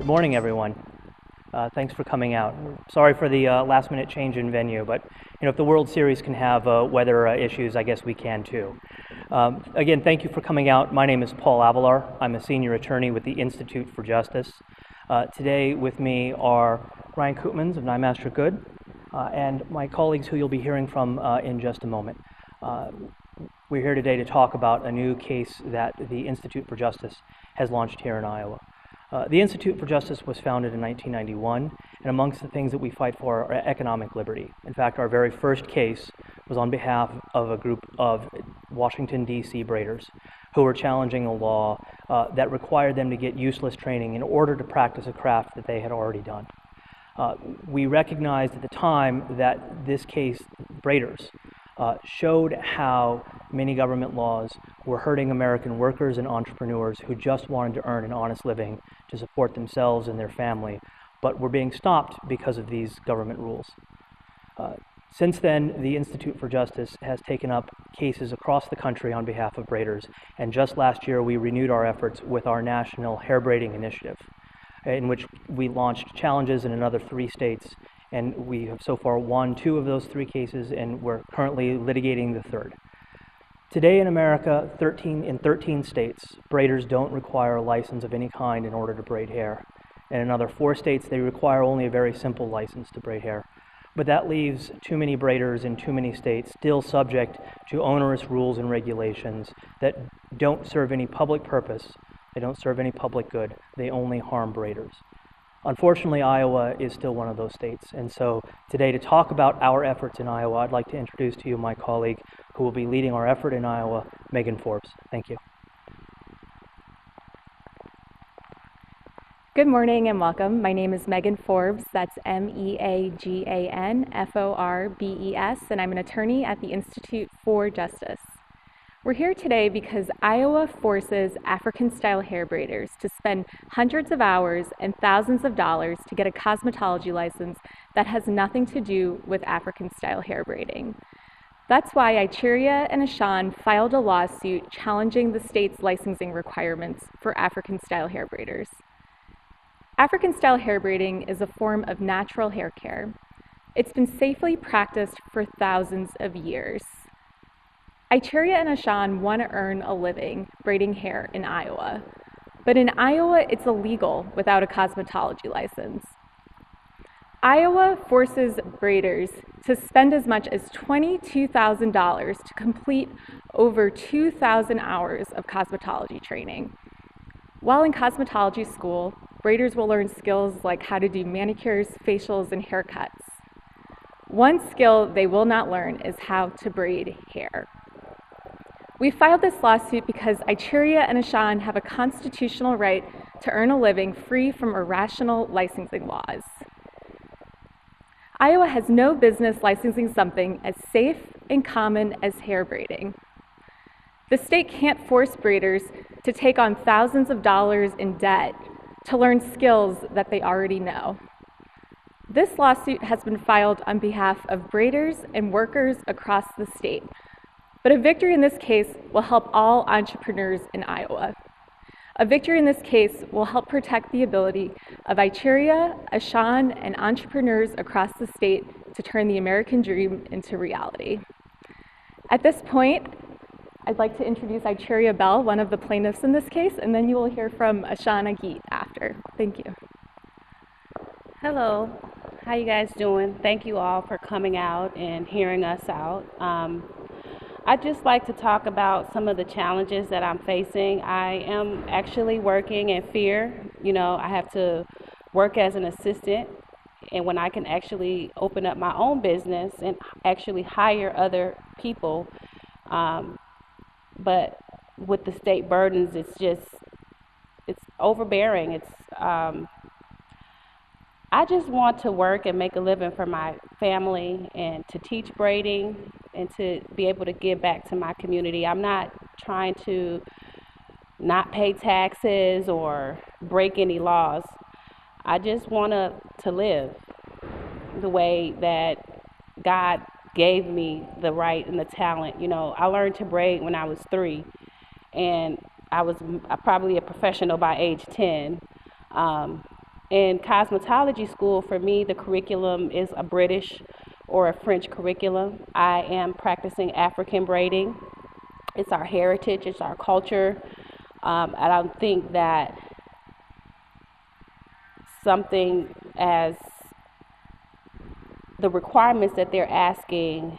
Good morning, everyone. Thanks for coming out. Sorry for the last-minute change in venue, but if the World Series can have weather issues, I guess we can too. Again, thank you for coming out. My name is Paul Avalar. I'm a senior attorney with the Institute for Justice. Today with me are Ryan Koopmans of Nyemaster Good and my colleagues who you'll be hearing from in just a moment. We're here today to talk about a new case that the Institute for Justice has launched here in Iowa. The Institute for Justice was founded in 1991, and amongst the things that we fight for are economic liberty. In fact, our very first case was on behalf of a group of Washington, D.C. braiders who were challenging a law that required them to get useless training in order to practice a craft that they had already done. We recognized at the time that this case, braiders, showed how many government laws were hurting American workers and entrepreneurs who just wanted to earn an honest living to support themselves and their family, but were being stopped because of these government rules. Since then, the Institute for Justice has taken up cases across the country on behalf of braiders, and just last year we renewed our efforts with our national hair braiding initiative, in which we launched challenges in another 3 states, and we have so far won 2 of those 3 cases, and we're currently litigating the 3rd. Today in America, 13 states, braiders don't require a license of any kind in order to braid hair. In another 4 states, they require only a very simple license to braid hair. But that leaves too many braiders in too many states still subject to onerous rules and regulations that don't serve any public purpose, they don't serve any public good, they only harm braiders. Unfortunately, Iowa is still one of those states, and so today to talk about our efforts in Iowa, I'd like to introduce to you my colleague who will be leading our effort in Iowa, Megan Forbes. Thank you. Good morning and welcome. My name is Megan Forbes. That's MEAGAN FORBES, and I'm an attorney at the Institute for Justice. We're here today because Iowa forces African-style hair braiders to spend hundreds of hours and thousands of dollars to get a cosmetology license that has nothing to do with African-style hair braiding. That's why Icheria and Ashan filed a lawsuit challenging the state's licensing requirements for African-style hair braiders. African-style hair braiding is a form of natural hair care. It's been safely practiced for thousands of years. Icheria and Ashan want to earn a living braiding hair in Iowa, but in Iowa it's illegal without a cosmetology license. Iowa forces braiders to spend as much as $22,000 to complete over 2,000 hours of cosmetology training. While in cosmetology school, braiders will learn skills like how to do manicures, facials, and haircuts. One skill they will not learn is how to braid hair. We filed this lawsuit because Icheria and Ashan have a constitutional right to earn a living free from irrational licensing laws. Iowa has no business licensing something as safe and common as hair braiding. The state can't force braiders to take on thousands of dollars in debt to learn skills that they already know. This lawsuit has been filed on behalf of braiders and workers across the state. But a victory in this case will help all entrepreneurs in Iowa. A victory in this case will help protect the ability of Icheria, Ashan, and entrepreneurs across the state to turn the American dream into reality. At this point, I'd like to introduce Icheria Bell, one of the plaintiffs in this case, and then you will hear from Ashan Agit after. Thank you. Hello, how you guys doing? Thank you all for coming out and hearing us out. I'd just like to talk about some of the challenges that I'm facing. I am actually working in fear. I have to work as an assistant, and when I can actually open up my own business and actually hire other people, but with the state burdens, it's overbearing. I just want to work and make a living for my family and to teach braiding and to be able to give back to my community. I'm not trying to not pay taxes or break any laws. I just want to live the way that God gave me the right and the talent. I learned to braid when I was 3, and I was probably a professional by age 10. In cosmetology school, for me, the curriculum is a British or a French curriculum. I am practicing African braiding. It's our heritage, it's our culture. I don't think that something as the requirements that they're asking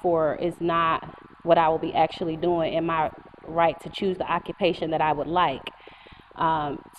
for is not what I will be actually doing in my right to choose the occupation that I would like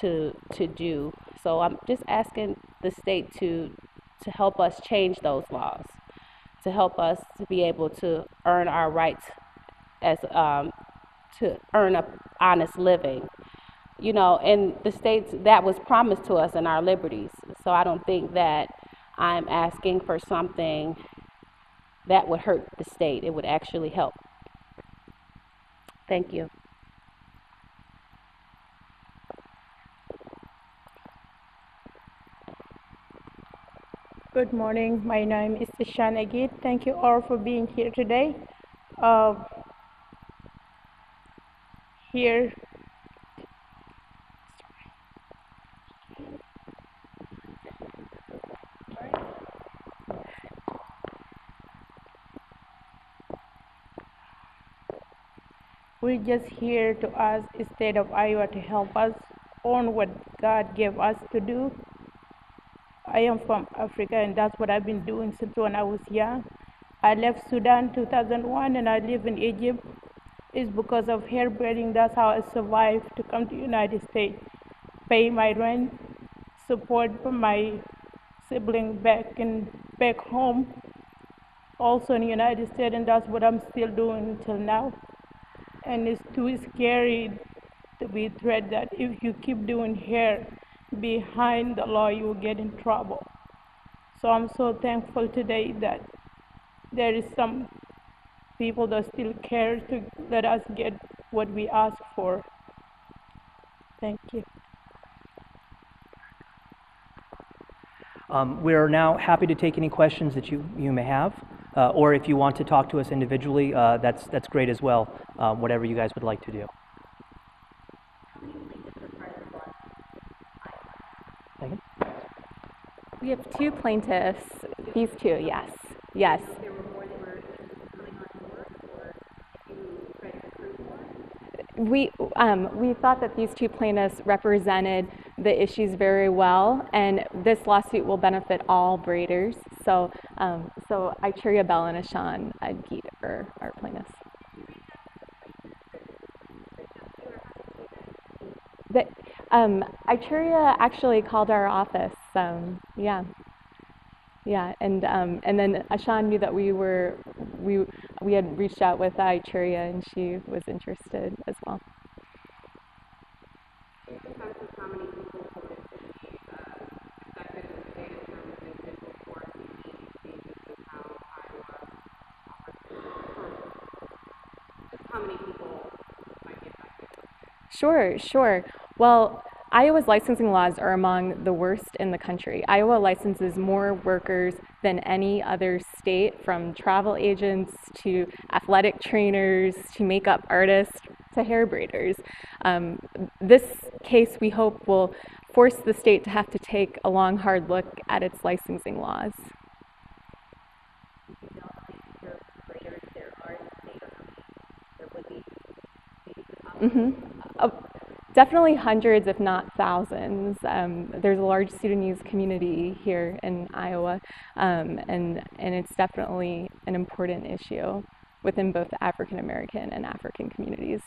to do. So I'm just asking the state to help us change those laws, to help us to be able to earn our rights as to earn a honest living. You know, in the states that was promised to us in our liberties. So I don't think that I'm asking for something that would hurt the state. It would actually help. Thank you. Good morning. My name is Agit. Thank you all for being here today. Uh, here, we're just here to ask the state of Iowa to help us on what God gave us to do. I am from Africa, and that's what I've been doing since when I was young. I left Sudan 2001, and I live in Egypt. It's because of hair braiding. That's how I survived to come to the United States, pay my rent, support from my sibling back home, also in the United States, and that's what I'm still doing until now. And it's too scary to be threatened that if you keep doing hair behind the law, you will get in trouble. So I'm so thankful today that there is some people that still care to let us get what we ask for. Thank you. We're now happy to take any questions that you may have, or if you want to talk to us individually, that's great as well, whatever you guys would like to do. Megan? We have two plaintiffs, these two, yes, yes. We thought that these two plaintiffs represented the issues very well, and this lawsuit will benefit all braiders. So, so Ituria Bell and Ashan Agit are our plaintiffs. The, Ituria actually called our office. Yeah. Yeah, and then Ashan knew that we had reached out with Ituria, and she was interested as well. Sure, sure. Well, Iowa's licensing laws are among the worst in the country. Iowa licenses more workers than any other state, from travel agents to athletic trainers to makeup artists to hair braiders. This case, we hope, will force the state to have to take a long, hard look at its licensing laws. Definitely hundreds, if not thousands. There's a large Sudanese community here in Iowa, and it's definitely an important issue within both African American and African communities.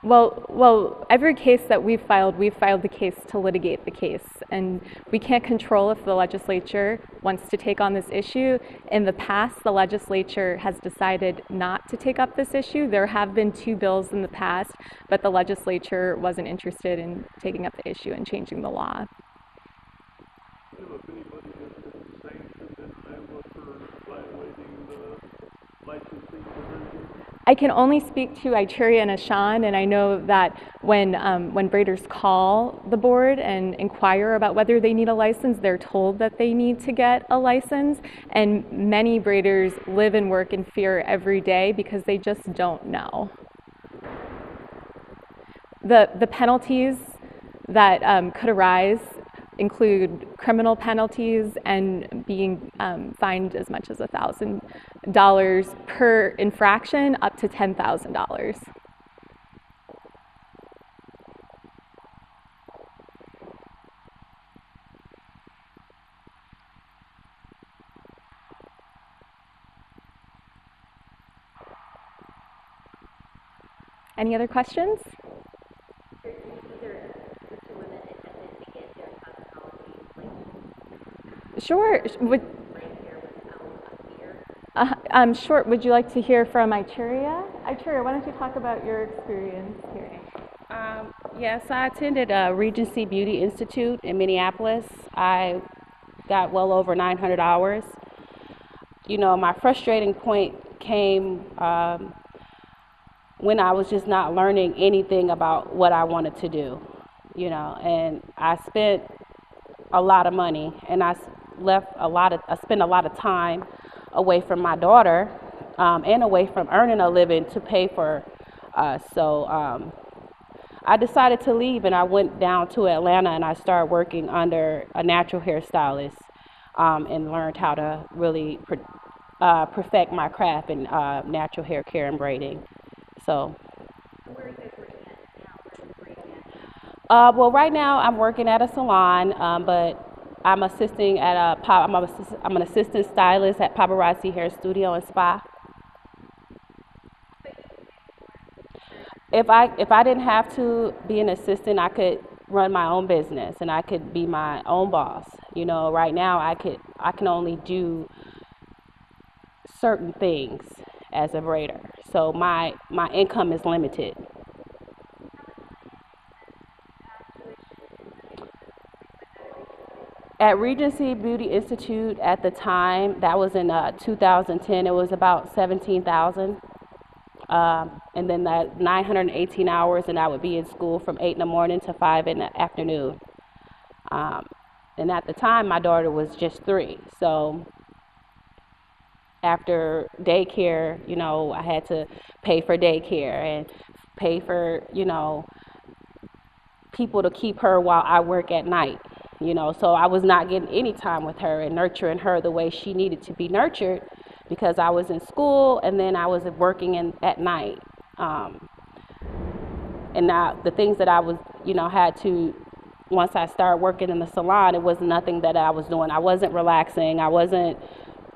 Well, every case that we've filed the case to litigate the case, and we can't control if the legislature wants to take on this issue. In the past, the legislature has decided not to take up this issue. There have been two bills in the past, but the legislature wasn't interested in taking up the issue and changing the law. Do you know if anybody has been sanctioned in Iowa for violating the licensing provisions? I can only speak to Icheria and Ashan, and I know that when braiders call the board and inquire about whether they need a license, they're told that they need to get a license, and many braiders live and work in fear every day because they just don't know. The penalties that could arise include criminal penalties and being fined as much as $1,000 per infraction, up to $10,000. Any other questions? Sure. Sure. Would you like to hear from Icheria? Icheria, why don't you talk about your experience here? Yes, I attended Regency Beauty Institute in Minneapolis. I got well over 900 hours. You know, my frustrating point came when I was just not learning anything about what I wanted to do, you know, and I spent a lot of money, and I spent a lot of time away from my daughter and away from earning a living to pay for us. So I decided to leave, and I went down to Atlanta, and I started working under a natural hairstylist and learned how to really perfect my craft in natural hair care and braiding. So. Well, right now I'm working at a salon, but I'm assisting at I'm an assistant stylist at Paparazzi Hair Studio and Spa. If I didn't have to be an assistant, I could run my own business and I could be my own boss. You know, right now I can only do certain things as a braider, so my income is limited. At Regency Beauty Institute at the time, that was in 2010, it was about 17,000. And then that 918 hours, and I would be in school from 8 in the morning to 5 in the afternoon. And at the time, my daughter was just 3. So after daycare, you know, I had to pay for daycare and pay for, you know, people to keep her while I work at night. You know, so I was not getting any time with her and nurturing her the way she needed to be nurtured because I was in school and then I was working at night. And now the things that I was, you know, had to, once I started working in the salon, it was nothing that I was doing. I wasn't relaxing. I wasn't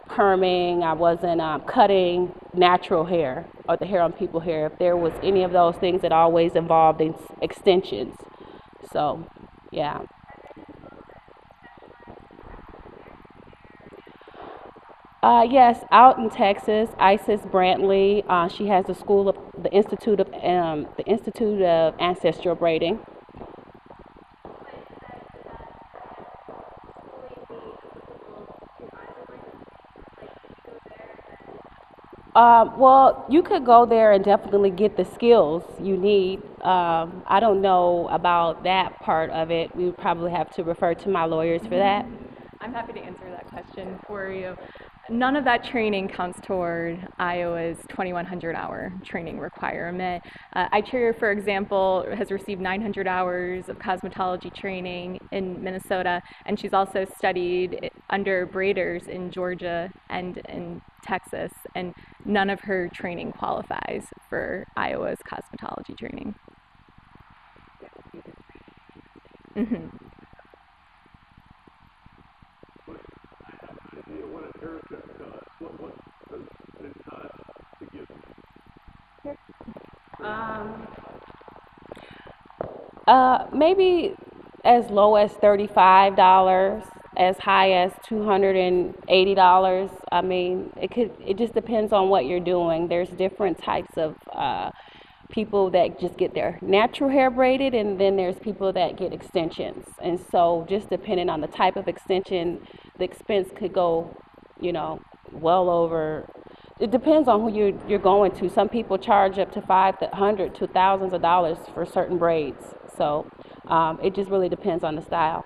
perming. I wasn't cutting natural hair or the hair on people's hair. If there was any of those things, it always involved extensions. So, yeah. Yes, out in Texas, Isis Brantley. She has the school of the Institute of Ancestral Braiding. Well, you could go there and definitely get the skills you need. I don't know about that part of it. We would probably have to refer to my lawyers for that. I'm happy to answer that question for you. None of that training counts toward Iowa's 2,100 hour training requirement. Icheria, for example, has received 900 hours of cosmetology training in Minnesota, and she's also studied under braiders in Georgia and in Texas, and none of her training qualifies for Iowa's cosmetology training. Mm-hmm. What a haircut costs? What does it cost to get Maybe as low as $35, as high as $280. I mean, it just depends on what you're doing. There's different types of people that just get their natural hair braided, and then there's people that get extensions. And so just depending on the type of extension, the expense could go, you know, well over it depends on who you're going to. Some people charge up to $500 to thousands of dollars for certain braids. So it just really depends on the style.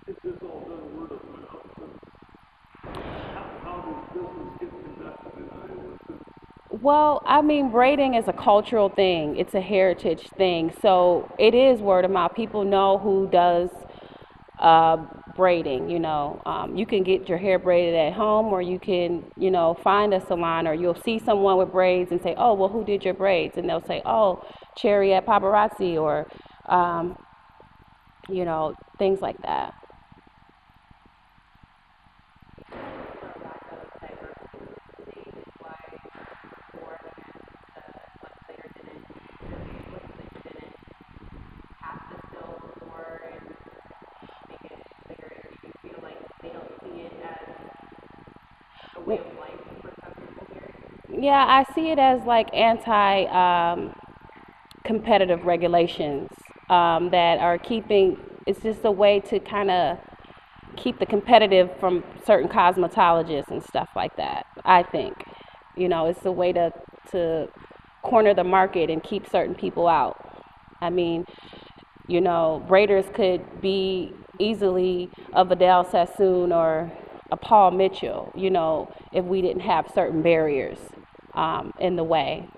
Is this all done word of mouth? How does business get conducted in Iowa? Well, I mean, braiding is a cultural thing. It's a heritage thing. So it is word of mouth. People know who does uh, braiding. You can get your hair braided at home, or you can, find a salon, or you'll see someone with braids and say, "Oh, well, who did your braids?" And they'll say, "Oh, Cherry at Paparazzi," or um, things like that. Yeah, I see it as like anti competitive regulations that are keeping, it's just a way to kind of keep the competitive from certain cosmetologists and stuff like that. I think, it's a way to corner the market and keep certain people out. I mean, braiders could be easily a Vidal Sassoon or a Paul Mitchell, if we didn't have certain barriers in the way.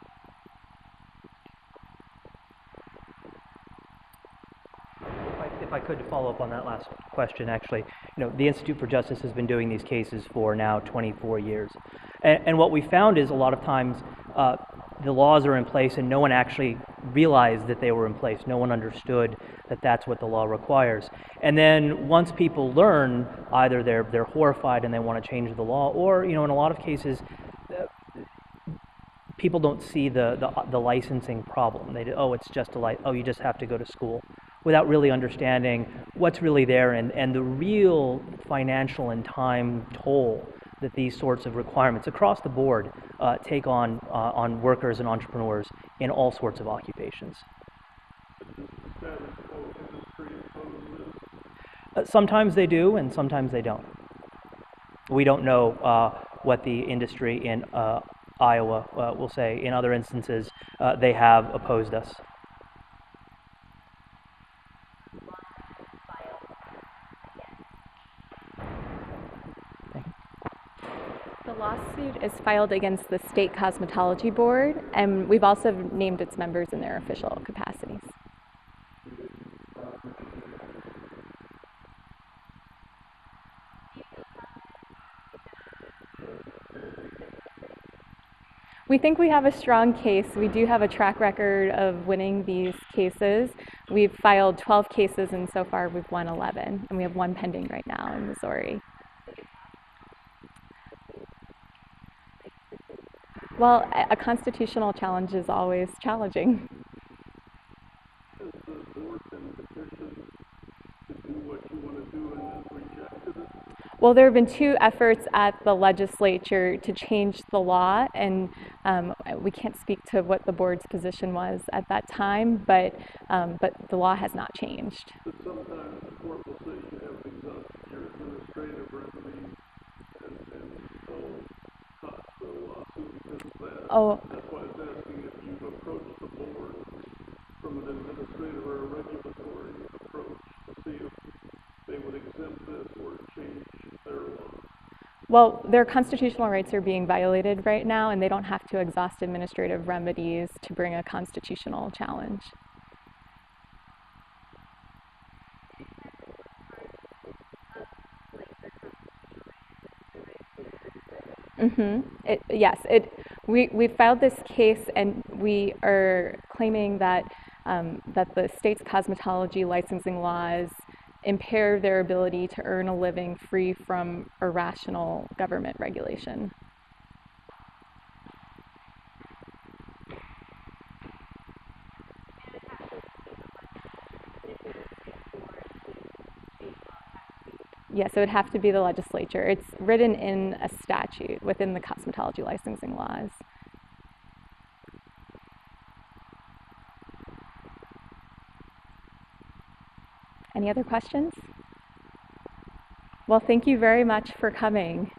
If I could follow up on that last question, actually, the Institute for Justice has been doing these cases for now 24 years. And what we found is a lot of times the laws are in place and no one actually realized that they were in place. No one understood that that's what the law requires. And then once people learn, either they're horrified and they want to change the law, or, in a lot of cases, people don't see the licensing problem. Oh, it's just oh, you just have to go to school, without really understanding what's really there and the real financial and time toll that these sorts of requirements across the board take on workers and entrepreneurs in all sorts of occupations. Sometimes they do, and sometimes they don't. We don't know what the industry in Iowa will say. In other instances, they have opposed us. The lawsuit is filed against the State Cosmetology Board, and we've also named its members in their official capacities. We think we have a strong case. We do have a track record of winning these cases. We've filed 12 cases, and so far we've won 11, and we have one pending right now in Missouri. Well, a constitutional challenge is always challenging. Well, there have been two efforts at the legislature to change the law, and we can't speak to what the board's position was at that time, but the law has not changed. But sometimes the court will say you have exhausted your administrative remedies, and so not for a lawsuit because of that. Oh. That's why I was asking if you've approached the board from an administrative or a regulatory approach to see if they would exempt this or change their law. Well, their constitutional rights are being violated right now, and they don't have to exhaust administrative remedies to bring a constitutional challenge. Yes, we filed this case, and we are claiming that that the state's cosmetology licensing laws impair their ability to earn a living free from irrational government regulation. Yes, it would have to be the legislature. It's written in a statute within the cosmetology licensing laws. Any other questions? Well, thank you very much for coming.